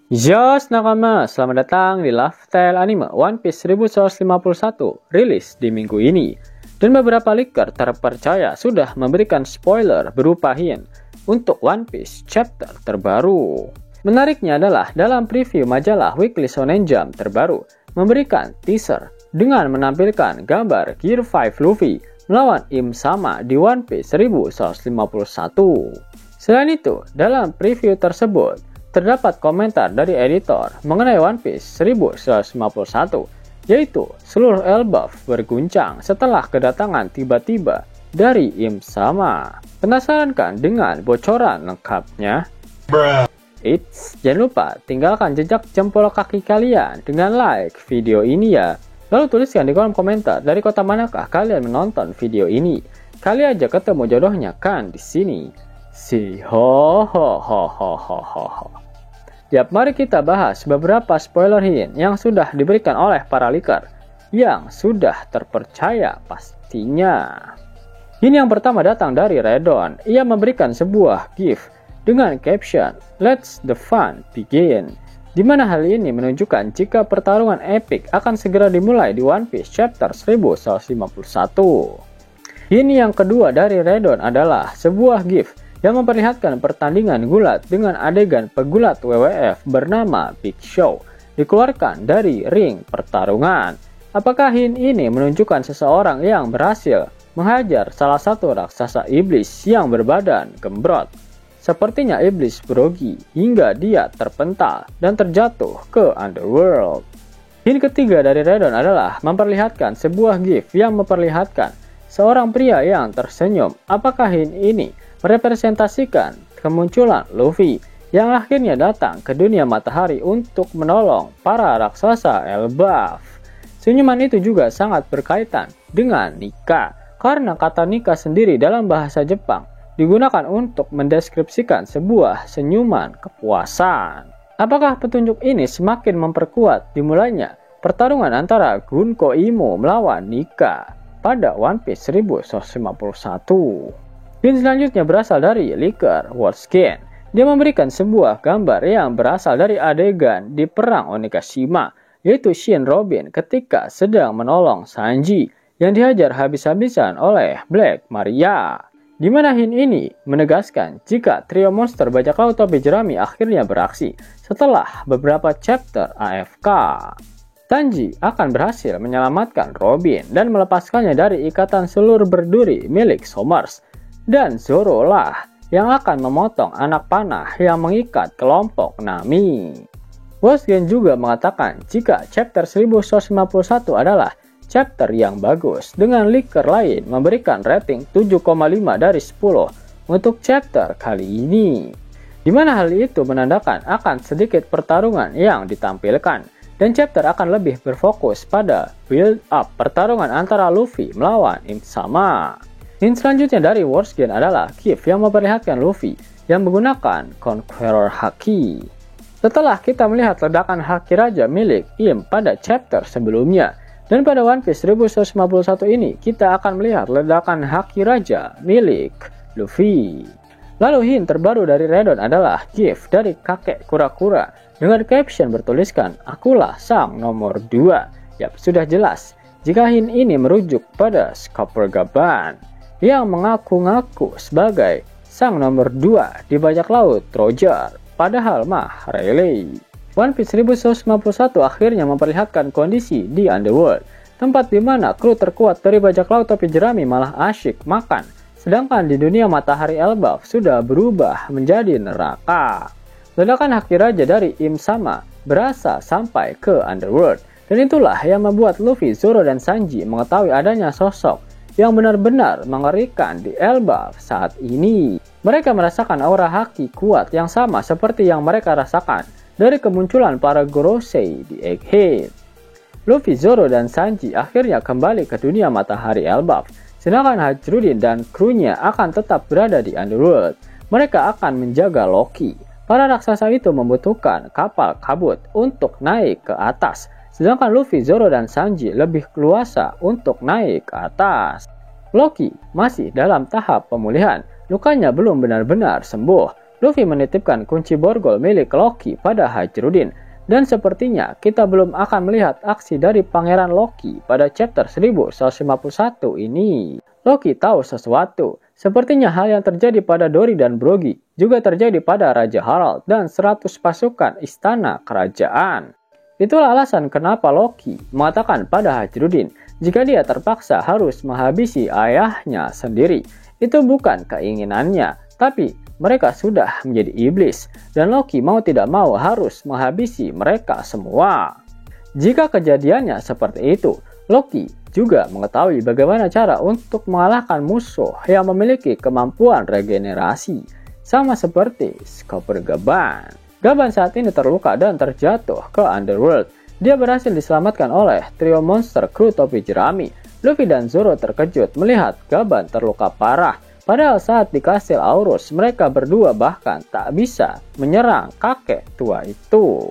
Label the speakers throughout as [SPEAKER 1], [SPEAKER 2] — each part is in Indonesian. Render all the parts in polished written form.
[SPEAKER 1] Yos nakama, selamat datang di Lifestyle Anime One Piece 1151 rilis di minggu ini. Dan beberapa leaker terpercaya sudah memberikan spoiler berupa hint untuk One Piece chapter terbaru. Menariknya adalah dalam preview majalah Weekly Shonen Jump terbaru memberikan teaser dengan menampilkan gambar Gear 5 Luffy melawan Im Sama di One Piece 1151. Selain itu, dalam preview tersebut terdapat komentar dari editor mengenai One Piece 1151, yaitu seluruh Elbaf berguncang setelah kedatangan tiba-tiba dari Im Sama. Penasaran kan dengan bocoran lengkapnya? Jangan lupa tinggalkan jejak jempol kaki kalian dengan like video ini ya. Lalu tuliskan di kolom komentar dari kota manakah kalian menonton video ini. Kali aja ketemu jodohnya kan di sini. Yap, mari kita bahas beberapa spoiler hint yang sudah diberikan oleh para leaker yang sudah terpercaya pastinya. Hint yang pertama datang dari Redon. Ia memberikan sebuah gift dengan caption "Let's the fun begin", di mana hal ini menunjukkan jika pertarungan epic akan segera dimulai di One Piece chapter 1151. Hint yang kedua dari Redon adalah sebuah gift yang memperlihatkan pertandingan gulat dengan adegan pegulat WWF bernama Big Show dikeluarkan dari ring pertarungan. Apakah hint ini menunjukkan seseorang yang berhasil menghajar salah satu raksasa iblis yang berbadan gembrot? Sepertinya iblis grogi hingga dia terpental dan terjatuh ke underworld. Hint ketiga dari Redon adalah memperlihatkan sebuah gif yang memperlihatkan seorang pria yang tersenyum. Apakah hint ini merepresentasikan kemunculan Luffy yang akhirnya datang ke dunia matahari untuk menolong para raksasa Elbaf? Senyuman itu juga sangat berkaitan dengan Nika, karena kata Nika sendiri dalam bahasa Jepang digunakan untuk mendeskripsikan sebuah senyuman kepuasan. Apakah petunjuk ini semakin memperkuat dimulainya pertarungan antara Gunko Imo melawan Nika pada One Piece 1151? Hint selanjutnya berasal dari leaker Wordscan. Dia memberikan sebuah gambar yang berasal dari adegan di perang Onigashima, yaitu Shin Robin ketika sedang menolong Sanji yang dihajar habis-habisan oleh Black Maria. Di mana hint ini menegaskan jika trio monster bajak laut topi jerami akhirnya beraksi setelah beberapa chapter AFK. Sanji akan berhasil menyelamatkan Robin dan melepaskannya dari ikatan selur berduri milik Somers. Dan Zoro lah yang akan memotong anak panah yang mengikat kelompok Nami. Wordscan juga mengatakan jika chapter 1151 adalah chapter yang bagus, dengan leaker lain memberikan rating 7,5 dari 10 untuk chapter kali ini. Di mana hal itu menandakan akan sedikit pertarungan yang ditampilkan, dan chapter akan lebih berfokus pada build up pertarungan antara Luffy melawan Im Sama. Hint selanjutnya dari Wordscan adalah GIF yang memperlihatkan Luffy yang menggunakan Conqueror Haki. Setelah kita melihat ledakan Haki Raja milik Im pada chapter sebelumnya, dan pada One Piece 1151 ini kita akan melihat ledakan Haki Raja milik Luffy. Lalu hint terbaru dari Redon adalah GIF dari kakek kura-kura dengan caption bertuliskan "Akulah sang nomor 2". Yap, sudah jelas jika hint ini merujuk pada Scopper Gaban yang mengaku-ngaku sebagai sang nomor 2 di bajak laut Roger, padahal mah Rayleigh. One Piece 1151 akhirnya memperlihatkan kondisi di Underworld, tempat di mana kru terkuat dari bajak laut topi jerami malah asyik makan, sedangkan di dunia matahari Elbaf sudah berubah menjadi neraka. Ledakan Haki Raja dari Im Sama berasa sampai ke Underworld, dan itulah yang membuat Luffy, Zoro, dan Sanji mengetahui adanya sosok yang benar-benar mengerikan di Elbaf saat ini. Mereka merasakan aura haki kuat yang sama seperti yang mereka rasakan dari kemunculan para Gorosei di Egghead. Luffy, Zoro, dan Sanji akhirnya kembali ke dunia matahari Elbaf, sedangkan Hajrudin dan krunya akan tetap berada di Underworld. Mereka akan menjaga Loki. Para raksasa itu membutuhkan kapal kabut untuk naik ke atas, sedangkan Luffy, Zoro, dan Sanji lebih luasa untuk naik ke atas. Loki masih dalam tahap pemulihan, lukanya belum benar-benar sembuh. Luffy menitipkan kunci borgol milik Loki pada Hajrudin. Dan sepertinya kita belum akan melihat aksi dari Pangeran Loki pada chapter 1151 ini. Loki tahu sesuatu. Sepertinya hal yang terjadi pada Dory dan Brogy juga terjadi pada Raja Harald dan 100 pasukan istana kerajaan. Itulah alasan kenapa Loki mengatakan pada Hajrudin jika dia terpaksa harus menghabisi ayahnya sendiri. Itu bukan keinginannya, tapi mereka sudah menjadi iblis, dan Loki mau tidak mau harus menghabisi mereka semua. Jika kejadiannya seperti itu, Loki juga mengetahui bagaimana cara untuk mengalahkan musuh yang memiliki kemampuan regenerasi, sama seperti Skopper Gaban. Gaban saat ini terluka dan terjatuh ke Underworld. Dia berhasil diselamatkan oleh trio monster kru topi jerami. Luffy dan Zoro terkejut melihat Gaban terluka parah. Padahal saat di Kastil Aurus, mereka berdua bahkan tak bisa menyerang kakek tua itu.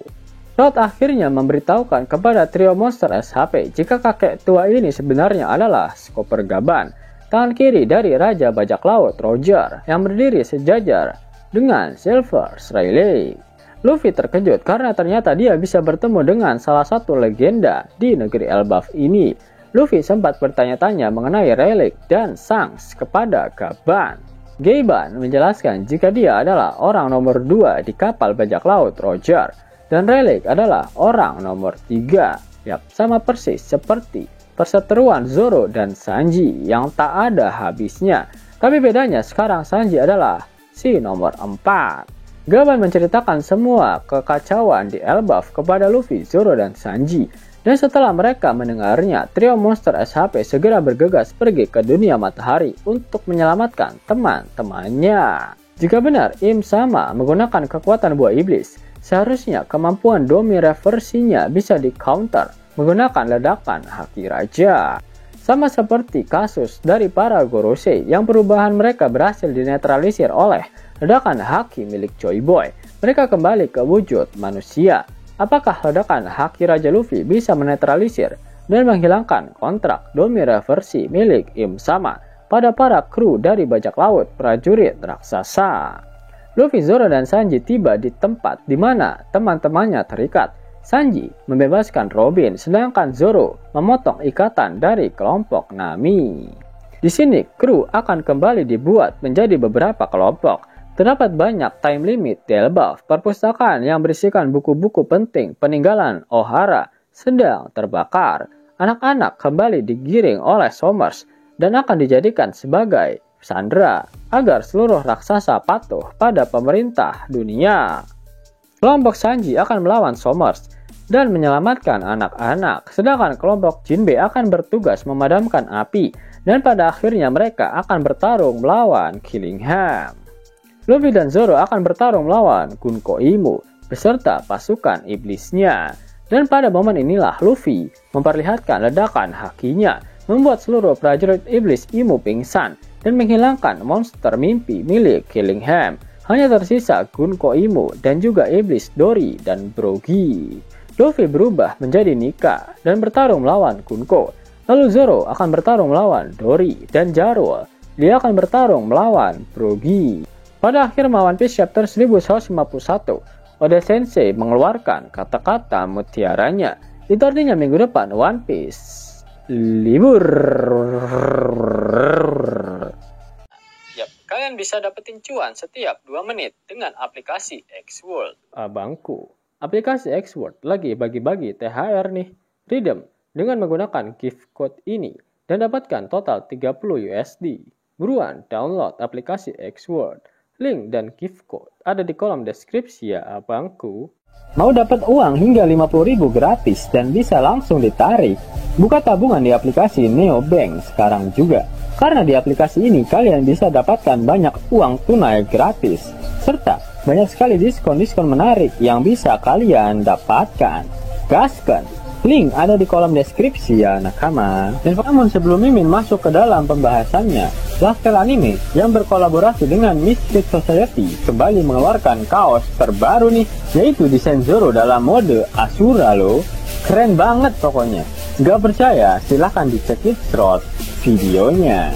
[SPEAKER 1] Rod akhirnya memberitahukan kepada trio monster SHP jika kakek tua ini sebenarnya adalah Skopper Gaban, tangan kiri dari Raja Bajak Laut Roger yang berdiri sejajar dengan Silver Rayleigh. Luffy terkejut karena ternyata dia bisa bertemu dengan salah satu legenda di negeri Elbaf ini. Luffy sempat bertanya-tanya mengenai Rayleigh dan Shanks kepada Gaban. Gaban menjelaskan jika dia adalah orang nomor 2 di kapal bajak laut Roger, dan Rayleigh adalah orang nomor 3. Yap, sama persis seperti perseteruan Zoro dan Sanji yang tak ada habisnya. Tapi bedanya sekarang Sanji adalah si nomor 4. Gaban menceritakan semua kekacauan di Elbaf kepada Luffy, Zoro, dan Sanji. Dan setelah mereka mendengarnya, trio monster SHP segera bergegas pergi ke dunia matahari untuk menyelamatkan teman-temannya. Jika benar Im Sama menggunakan kekuatan buah iblis, seharusnya kemampuan Domi reversinya bisa di-counter menggunakan ledakan haki raja. Sama seperti kasus dari para Gorosei yang perubahan mereka berhasil dinetralisir oleh ledakan haki milik Joy Boy. Mereka kembali ke wujud manusia. Apakah ledakan haki Raja Luffy bisa menetralisir dan menghilangkan kontrak Domi reversi milik Im Sama pada para kru dari bajak laut prajurit raksasa? Luffy, Zoro, dan Sanji tiba di tempat di mana teman-temannya terikat. Sanji membebaskan Robin, sedangkan Zoro memotong ikatan dari kelompok Nami. Di sini, kru akan kembali dibuat menjadi beberapa kelompok. Terdapat banyak time limit di Elbaf. Perpustakaan yang berisikan buku-buku penting peninggalan Ohara sedang terbakar. Anak-anak kembali digiring oleh Somers dan akan dijadikan sebagai sandera agar seluruh raksasa patuh pada pemerintah dunia. Kelompok Sanji akan melawan Somers dan menyelamatkan anak-anak, sedangkan kelompok Jinbe akan bertugas memadamkan api, dan pada akhirnya mereka akan bertarung melawan Killingham. Luffy dan Zoro akan bertarung melawan Gunko Imu beserta pasukan iblisnya. Dan pada momen inilah Luffy memperlihatkan ledakan hakinya, membuat seluruh prajurit iblis Imu pingsan dan menghilangkan monster mimpi milik Killingham. Hanya tersisa Gunko Imu dan juga iblis Dory dan Brogy. Luffy berubah menjadi Nika dan bertarung melawan Gunko. Lalu Zoro akan bertarung melawan Dory dan Jarul. Dia akan bertarung melawan Brogy. Pada akhir One Piece chapter 1151, Oda Sensei mengeluarkan kata-kata mutiaranya. Itu artinya minggu depan One Piece libur. Yap, kalian bisa dapetin cuan setiap 2 menit dengan aplikasi X-World. Abangku, aplikasi X-World lagi bagi-bagi THR nih. Redeem dengan menggunakan gift code ini dan dapatkan total 30 USD. Buruan download aplikasi X-World. Link dan gift code ada di kolom deskripsi ya abangku. Mau dapat uang hingga 50.000 gratis dan bisa langsung ditarik? Buka tabungan di aplikasi Neobank sekarang juga. Karena di aplikasi ini kalian bisa dapatkan banyak uang tunai gratis. Serta banyak sekali diskon-diskon menarik yang bisa kalian dapatkan. Gaskan! Link ada di kolom deskripsi ya nakama. Dan namun sebelum Mimin masuk ke dalam pembahasannya, Lasker Anime yang berkolaborasi dengan Mystic Society kembali mengeluarkan kaos terbaru nih, yaitu desain Zoro dalam mode Asura loh. Keren banget pokoknya. Gak percaya? Silahkan dicek short videonya.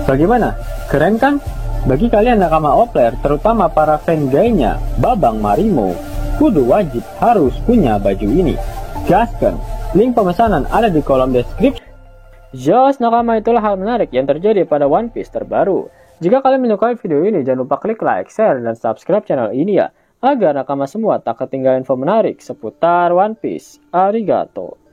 [SPEAKER 1] Bagaimana? Keren kan? Bagi kalian nakama Opler, terutama para fan gaynya Babang Marimo, kudu wajib harus punya baju ini. Gaskan, link pemesanan ada di kolom deskripsi. Jos nakama, itulah hal menarik yang terjadi pada One Piece terbaru. Jika kalian menyukai video ini, jangan lupa klik like, share, dan subscribe channel ini ya, agar nakama semua tak ketinggalan info menarik seputar One Piece. Arigato.